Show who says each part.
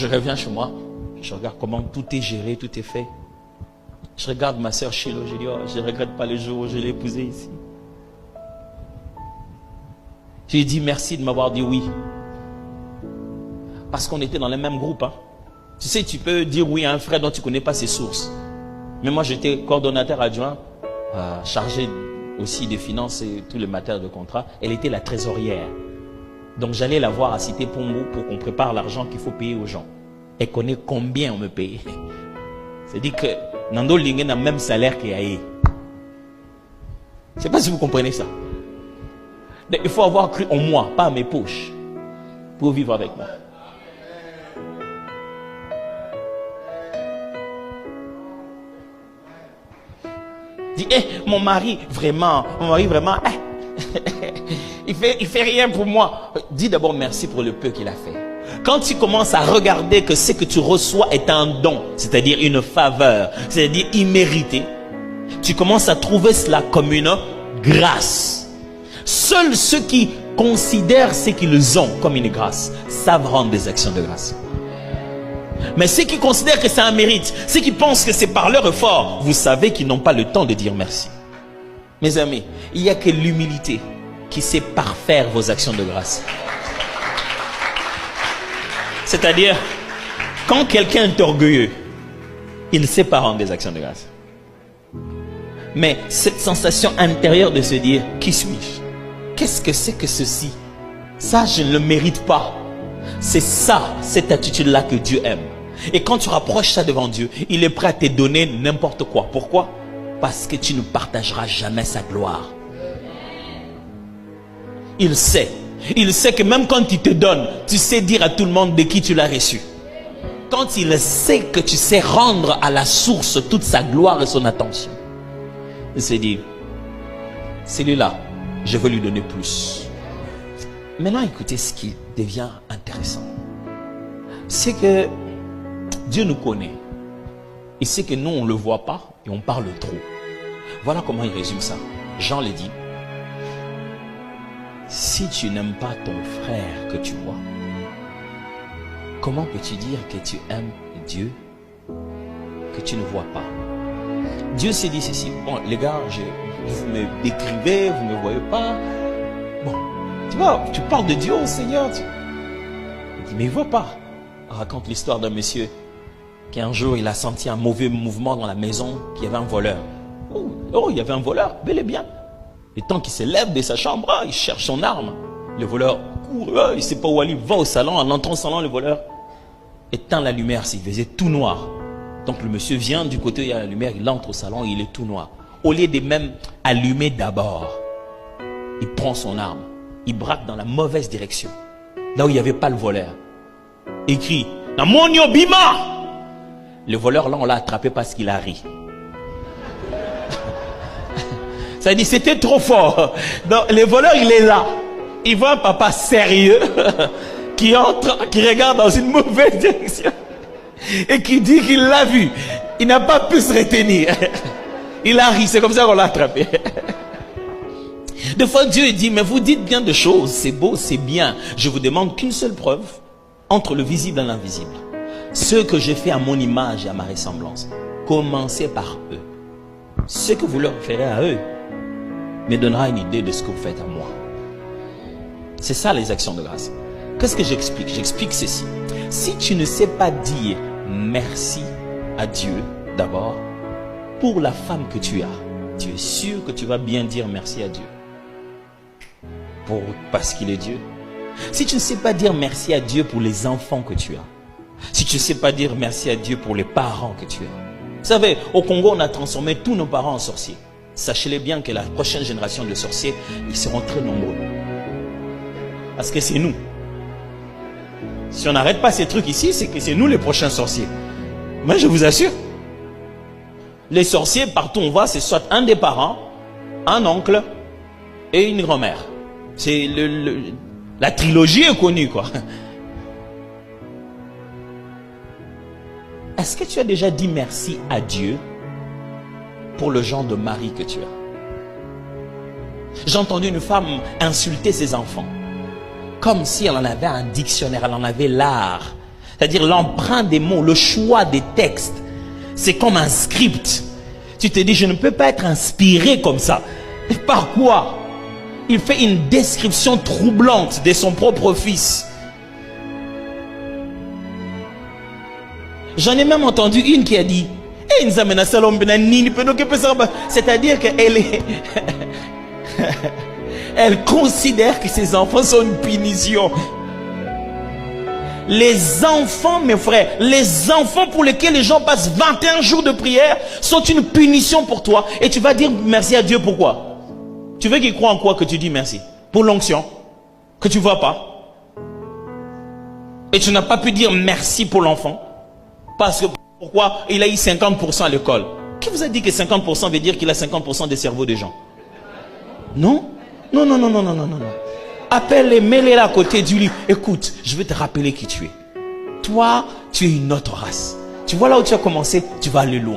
Speaker 1: Je reviens chez moi, je regarde comment tout est géré, tout est fait. Je regarde ma soeur Chilo, je dis, oh, je ne regrette pas le jour où je l'ai épousée ici. Je lui ai dit merci de m'avoir dit oui. Parce qu'on était dans le même groupe. Hein. Tu sais, tu peux dire oui à un frère dont tu ne connais pas ses sources. Mais moi, j'étais coordonnateur adjoint, chargé aussi des finances et tous les matières de contrat. Elle était la trésorière. Donc, j'allais la voir à Cité Pombo pour qu'on prépare l'argent qu'il faut payer aux gens. Elle connaît combien on me paye. C'est-à-dire que Nando Lingé a le même salaire qu'Yaé. Je ne sais pas si vous comprenez ça. Mais il faut avoir cru en moi, pas à mes poches, pour vivre avec moi. Dis, mon mari, vraiment, il fait rien pour moi. Dis d'abord merci pour le peu qu'il a fait. Quand tu commences à regarder que ce que tu reçois est un don, c'est-à-dire une faveur, c'est-à-dire immérité, tu commences à trouver cela comme une grâce. Seuls ceux qui considèrent ce qu'ils ont comme une grâce savent rendre des actions de grâce. Mais ceux qui considèrent que c'est un mérite, ceux qui pensent que c'est par leur effort, vous savez qu'ils n'ont pas le temps de dire merci. Mes amis, il n'y a que l'humilité qui sait parfaire vos actions de grâce. C'est-à-dire, quand quelqu'un est orgueilleux, il ne sait pas rendre des actions de grâce. Mais cette sensation intérieure de se dire, qui suis-je? Qu'est-ce que c'est que ceci? Ça, je ne le mérite pas. C'est ça, cette attitude-là que Dieu aime. Et quand tu rapproches ça devant Dieu, il est prêt à te donner n'importe quoi. Pourquoi? Parce que tu ne partageras jamais sa gloire. Il sait que même quand il te donne, tu sais dire à tout le monde de qui tu l'as reçu. Quand il sait que tu sais rendre à la source toute sa gloire et son attention, il s'est dit, celui-là, je veux lui donner plus. Maintenant, écoutez ce qui devient intéressant. C'est que Dieu nous connaît. Il sait que nous, on ne le voit pas et on parle trop. Voilà comment il résume ça. Jean le dit. Si tu n'aimes pas ton frère que tu vois, comment peux-tu dire que tu aimes Dieu que tu ne vois pas? Dieu s'est dit ceci. Bon, les gars, vous me décrivez, vous ne me voyez pas. Bon, tu vois, tu parles de Dieu au Seigneur. Il dit, mais il ne voit pas. On raconte l'histoire d'un monsieur qui un jour, il a senti un mauvais mouvement dans la maison, qu'il y avait un voleur. Oh, il y avait un voleur, bel et bien. Et tant qu'il se lève de sa chambre, il cherche son arme. Le voleur court, il ne sait pas où aller, il va au salon. En entrant au salon, le voleur éteint la lumière, s'il faisait tout noir. Donc le monsieur vient du côté où il y a la lumière, il entre au salon, il est tout noir. Au lieu de même allumer d'abord, il prend son arme, il braque dans la mauvaise direction, là où il n'y avait pas le voleur. Il crie, Namonio Bima! Le voleur, là, on l'a attrapé parce qu'il a ri. Ça dit, c'était trop fort. Donc, le voleur, il est là. Il voit un papa sérieux qui entre, qui regarde dans une mauvaise direction et qui dit qu'il l'a vu. Il n'a pas pu se retenir. Il a ri, c'est comme ça qu'on l'a attrapé. Des fois, Dieu dit, mais vous dites bien de choses, c'est beau, c'est bien. Je vous demande qu'une seule preuve entre le visible et l'invisible. Ce que j'ai fait à mon image et à ma ressemblance, commencez par eux. Ce que vous leur ferez à eux me donnera une idée de ce que vous faites à moi. C'est ça les actions de grâce. Qu'est-ce que j'explique? J'explique ceci. Si tu ne sais pas dire merci à Dieu d'abord pour la femme que tu as, tu es sûr que tu vas bien dire merci à Dieu parce qu'il est Dieu. Si tu ne sais pas dire merci à Dieu pour les enfants que tu as, si tu ne sais pas dire merci à Dieu pour les parents que tu as. Vous savez, au Congo, on a transformé tous nos parents en sorciers. Sachez-les bien que la prochaine génération de sorciers, ils seront très nombreux. Parce que c'est nous. Si on n'arrête pas ces trucs ici, c'est que c'est nous les prochains sorciers. Mais je vous assure, les sorciers, partout où on va, c'est soit un des parents, un oncle et une grand-mère. C'est la trilogie est connue, quoi. Est-ce que tu as déjà dit merci à Dieu pour le genre de mari que tu as? J'ai entendu une femme insulter ses enfants comme si elle en avait un dictionnaire, elle en avait l'art. C'est-à-dire l'emprunt des mots, le choix des textes. C'est comme un script. Tu te dis, je ne peux pas être inspiré comme ça. Et par quoi? Il fait une description troublante de son propre fils. J'en ai même entendu une qui a dit, c'est-à-dire qu'elle est... elle considère que ses enfants sont une punition. Les enfants, mes frères, les enfants pour lesquels les gens passent 21 jours de prière sont une punition pour toi. Et tu vas dire merci à Dieu, pourquoi? Tu veux qu'il croie en quoi que tu dis merci? Pour l'onction que tu ne vois pas. Et tu n'as pas pu dire merci pour l'enfant. Parce que pourquoi? Il a eu 50% à l'école. Qui vous a dit que 50% veut dire qu'il a 50% des cerveaux des gens? Non? Non, non, non, non, non, non, non. Appelle-les, mets-les là à côté du lit. Écoute, je vais te rappeler qui tu es. Toi, tu es une autre race. Tu vois là où tu as commencé, tu vas aller loin.